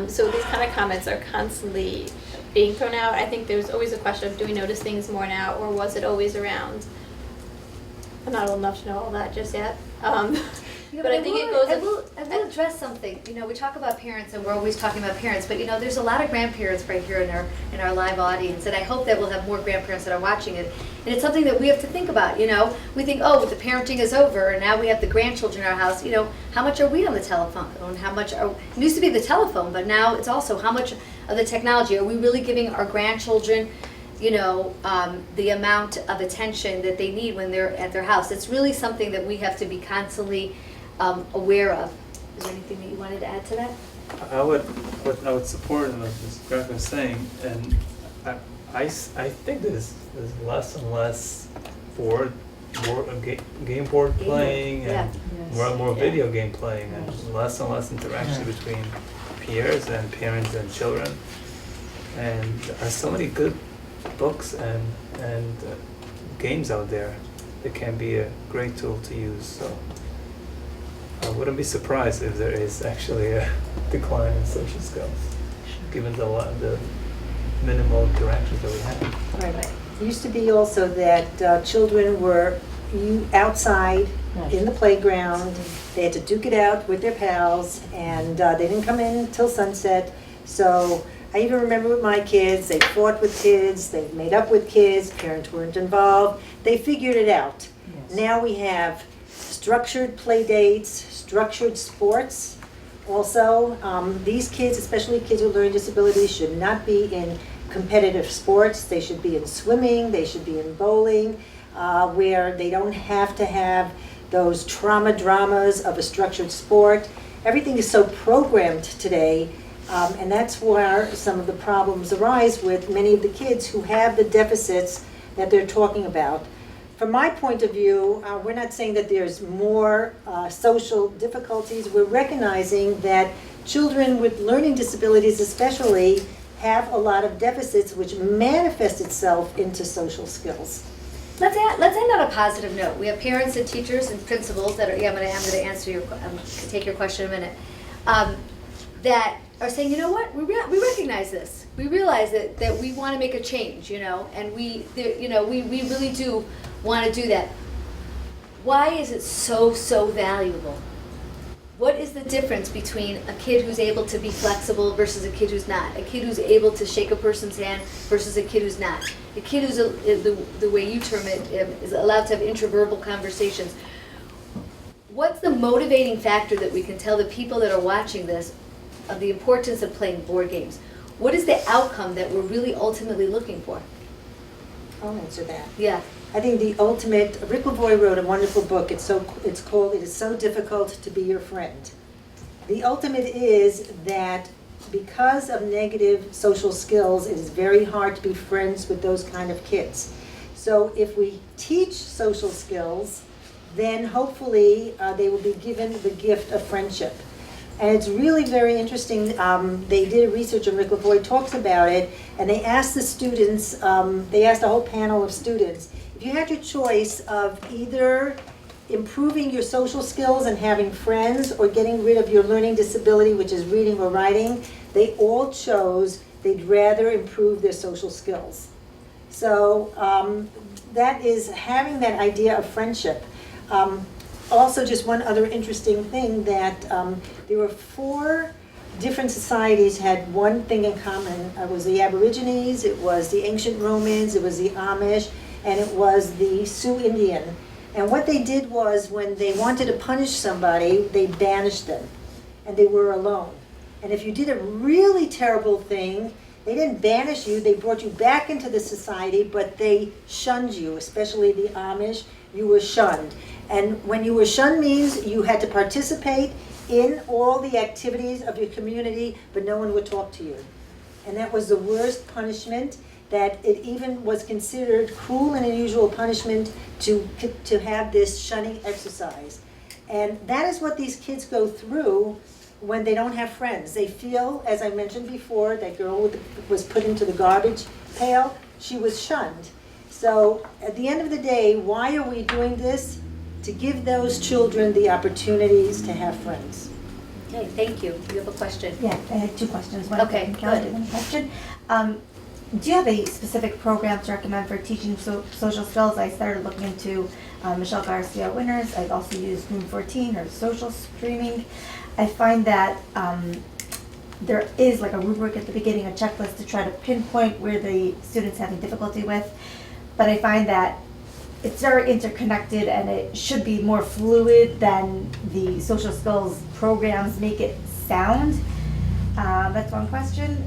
S3: So these kind of comments are constantly being thrown out. I think there's always a question of, do we notice things more now, or was it always around? I'm not old enough to know all that just yet.
S1: Yeah,
S3: But I think it goes.
S1: I will address something. You know, we talk about parents, and we're always talking about parents, but you know, there's a lot of grandparents right here in our live audience, and I hope that we'll have more grandparents that are watching it. And it's something that we have to think about. You know, we think, oh, the parenting is over, and now we have the grandchildren in our house. You know, how much are we on the telephone? And how much are? It used to be the telephone, but now it's also how much of the technology are we really giving our grandchildren? You know, the amount of attention that they need when they're at their house. It's really something that we have to be constantly aware of. Is there anything that you wanted to add to that?
S4: I would support what Ms. Graf was saying, and I think there's less and less game board playing and more and more video game playing, and less interaction between peers and parents and children. And there's so many good books and games out there that can be a great tool to use. So I wouldn't be surprised if there is actually a decline in social skills, given the minimal interactions that we have.
S2: Right. It used to be also that children were outside in the playground. They had to duke it out with their pals, and they didn't come in until sunset. So I even remember with my kids, they fought with kids, they made up with kids, parents weren't involved. They figured it out.
S7: Yes.
S2: Now we have structured play dates, structured sports. Also, these kids, especially kids with learning disabilities, should not be in competitive sports. They should be in swimming, they should be in bowling, where they don't have to have those dramas of a structured sport. Everything is so programmed today, and that's where some of the problems arise with many of the kids who have the deficits that they're talking about. From my point of view, we're not saying that there's more social difficulties. We're recognizing that children with learning disabilities especially have a lot of deficits which manifest itself into social skills.
S1: Let's end on a positive note. We have parents and teachers and principals that are. I'm going to answer your. Take your question in a minute. That are saying, you know what? We recognize this. We realize that we want to make a change. You know, and we really do want to do that. Why is it so valuable? What is the difference between a kid who's able to be flexible versus a kid who's not? A kid who's able to shake a person's hand versus a kid who's not? A kid who's, the way you term it, is allowed to have intraverbal conversations. What's the motivating factor that we can tell the people that are watching this of the importance of playing board games? What is the outcome that we're really ultimately looking for?
S2: I'll answer that.
S1: Yeah.
S2: I think the ultimate, Rick Lavoie wrote a wonderful book. It's called It Is So Difficult to Be Your Friend. The ultimate is that because of negative social skills, it is very hard to be friends with those kind of kids. So if we teach social skills, then hopefully they will be given the gift of friendship. And it's really very interesting. They did a research, and Rick Lavoie talks about it, and they asked the students, they asked a whole panel of students, if you had your choice of either improving your social skills and having friends or getting rid of your learning disability, which is reading or writing, they all chose they'd rather improve their social skills. So that is having that idea of friendship. Also, just one other interesting thing, that there were 4 different societies had one thing in common. It was the Aborigines, it was the ancient Romans, it was the Amish, and it was the Sioux Indian. And what they did was, when they wanted to punish somebody, they banished them, and they were alone. And if you did a really terrible thing, they didn't banish you, they brought you back into the society, but they shunned you, especially the Amish. You were shunned. And when you were shunned means you had to participate in all the activities of your community, but no one would talk to you. And that was the worst punishment, that it even was considered cruel and unusual punishment to have this shunning exercise. And that is what these kids go through when they don't have friends. They feel, as I mentioned before, that girl was put into the garbage pail, she was shunned. So at the end of the day, why are we doing this? To give those children the opportunities to have friends.
S1: Okay, thank you. You have a question?
S8: Yeah, I had 2 questions. One
S1: Okay,
S8: for Kelly,
S1: good.
S8: one question. Do you have a specific program to recommend for teaching social skills? I started looking into Michelle Garcia Winners. I've also used Room 14 or social streaming. I find that there is like a rubric at the beginning, a checklist to try to pinpoint where the student's having difficulty with. But I find that it's very interconnected, and it should be more fluid than the social skills programs make it sound. That's one question.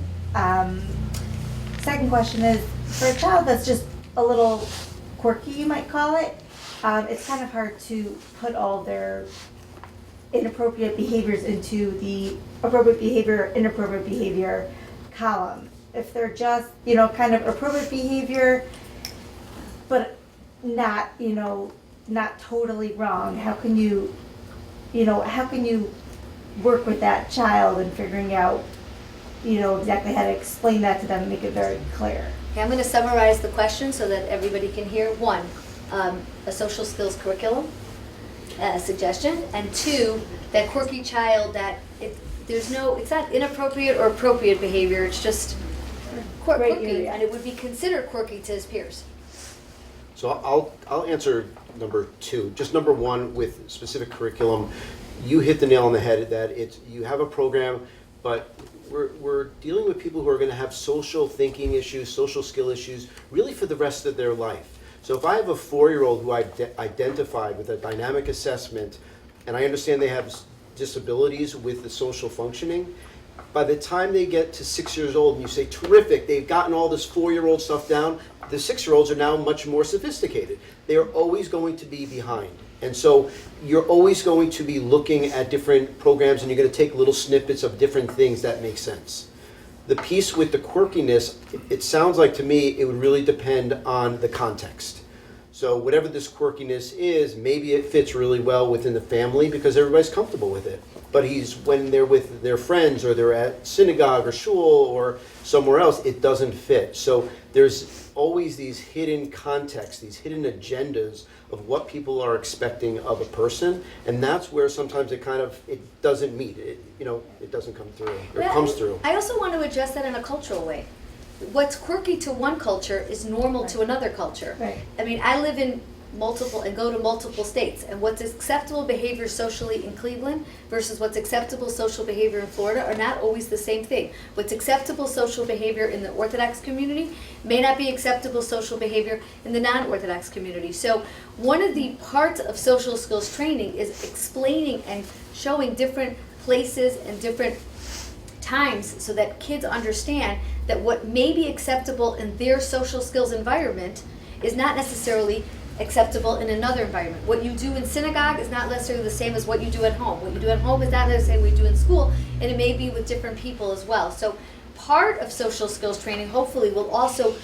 S8: Second question is, for a child that's just a little quirky, you might call it, it's kind of hard to put all their inappropriate behaviors into the appropriate behavior, inappropriate behavior column. If they're just, kind of appropriate behavior, but not, not totally wrong, how can you work with that child and figuring out, exactly how to explain that to them and make it very clear?
S1: Okay, I'm going to summarize the question so that everybody can hear. 1, a social skills curriculum suggestion, and 2, that quirky child that it's not inappropriate or appropriate behavior, it's just quirky, and it would be considered quirky to his peers.
S5: So I'll answer number 2. Just number 1 with specific curriculum. You hit the nail on the head that you have a program, but we're dealing with people who are going to have social thinking issues, social skill issues, really for the rest of their life. So if I have a 4-year-old who I identified with a dynamic assessment, and I understand they have disabilities with the social functioning, by the time they get to 6 years old and you say, terrific, they've gotten all this 4-year-old stuff down, the 6-year-olds are now much more sophisticated. They are always going to be behind. And so you're always going to be looking at different programs, and you're going to take little snippets of different things that make sense. The piece with the quirkiness, it sounds like to me it would really depend on the context. So whatever this quirkiness is, maybe it fits really well within the family because everybody's comfortable with it. But when they're with their friends, or they're at synagogue or shul or somewhere else, it doesn't fit. So there's always these hidden contexts, these hidden agendas of what people are expecting of a person, and that's where sometimes it doesn't meet. It doesn't come through, or it comes through.
S1: I also want to address that in a cultural way. What's quirky to one culture is normal to another culture.
S8: Right.
S1: I mean, I live in multiple and go to multiple states, and what's acceptable behavior socially in Cleveland versus what's acceptable social behavior in Florida are not always the same thing. What's acceptable social behavior in the Orthodox community may not be acceptable social behavior in the non-Orthodox community. So one of the parts of social skills training is explaining and showing different places and different times so that kids understand that what may be acceptable in their social skills environment is not necessarily acceptable in another environment. What you do in synagogue is not necessarily the same as what you do at home. What you do at home is not necessarily what you do in school, and it may be with different people as well. So part of social skills training hopefully will also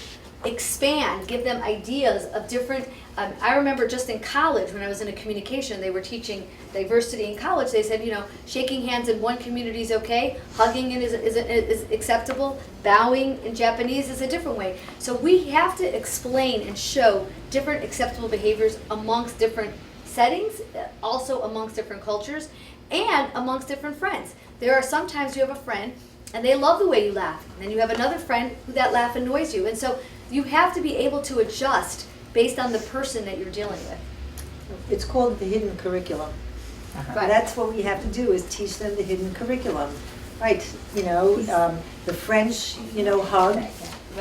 S1: expand, give them ideas of different, I remember just in college, when I was in a communication, they were teaching diversity in college, they said, shaking hands in one community is okay, hugging is acceptable, bowing in Japanese is a different way. So we have to explain and show different acceptable behaviors amongst different settings, also amongst different cultures, and amongst different friends. There are sometimes you have a friend and they love the way you laugh, and then you have another friend who that laugh annoys you, and so you have to be able to adjust based on the person that you're dealing with.
S2: It's called the hidden curriculum.
S1: Right.
S2: That's what we have to do, is teach them the hidden curriculum. Right, the French, hug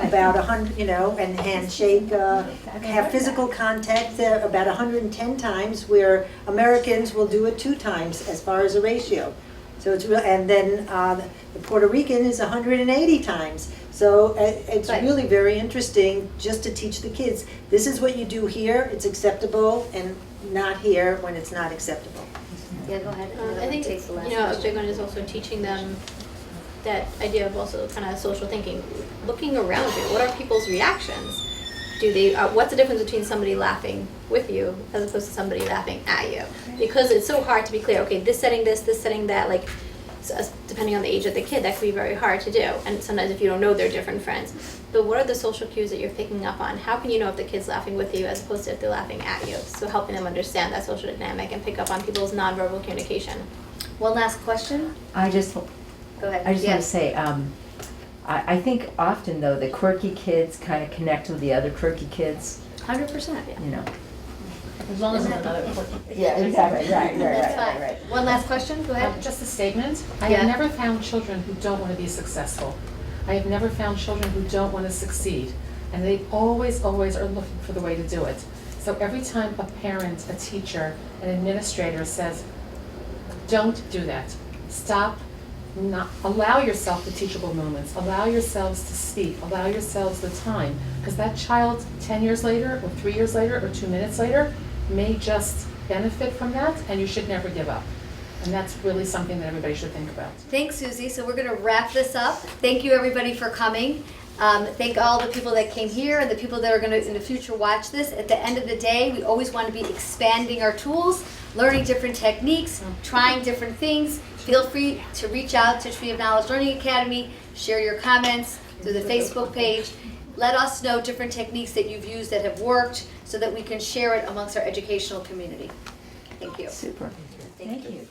S2: about 100, and handshake, have physical contact about 110 times, where Americans will do it 2 times as far as a ratio. So it's real, and then the Puerto Rican is 180 times. So it's
S1: Right.
S2: really very interesting just to teach the kids, this is what you do here, it's acceptable, and not here when it's not acceptable.
S1: Yeah, go ahead. And then
S3: I think
S1: take
S3: it's,
S1: the last
S3: a
S1: question.
S3: big one is also teaching them that idea of also kind of social thinking, looking around you. What are people's reactions? What's the difference between somebody laughing with you as opposed to somebody laughing at you? Because it's so hard to be clear, okay, this setting that, like, depending on the age of the kid, that can be very hard to do. And sometimes if you don't know, they're different friends. But what are the social cues that you're picking up on? How can you know if the kid's laughing with you as opposed to if they're laughing at you? So helping them understand that social dynamic and pick up on people's nonverbal communication.
S1: One last question?
S7: I just
S1: Go ahead.
S7: want to
S1: Yes.
S7: say, I think often though, the quirky kids kind of connect with the other quirky kids,
S1: 100%.
S6: As long as it's another quirky.
S7: Yeah, exactly, right,
S1: That's fine. One last question, go ahead.
S9: Just a statement. I
S1: Yeah.
S9: have never found children who don't want to be successful. I have never found children who don't want to succeed. And they always, always are looking for the way to do it. So every time a parent, a teacher, an administrator says, don't do that. Stop. Allow yourself the teachable moments. Allow yourselves to speak. Allow yourselves the time. Because that child 10 years later, or 3 years later, or 2 minutes later, may just benefit from that, and you should never give up. And that's really something that everybody should think about.
S1: Thanks, Susie. So we're going to wrap this up. Thank you, everybody, for coming. Thank all the people that came here and the people that are going to, in the future, watch this. At the end of the day, we always want to be expanding our tools, learning different techniques, trying different things. Feel free to reach out to Tree of Knowledge Learning Academy, share your comments through the Facebook page. Let us know different techniques that you've used that have worked so that we can share it amongst our educational community. Thank you.
S7: super.
S1: Thank you.
S7: you.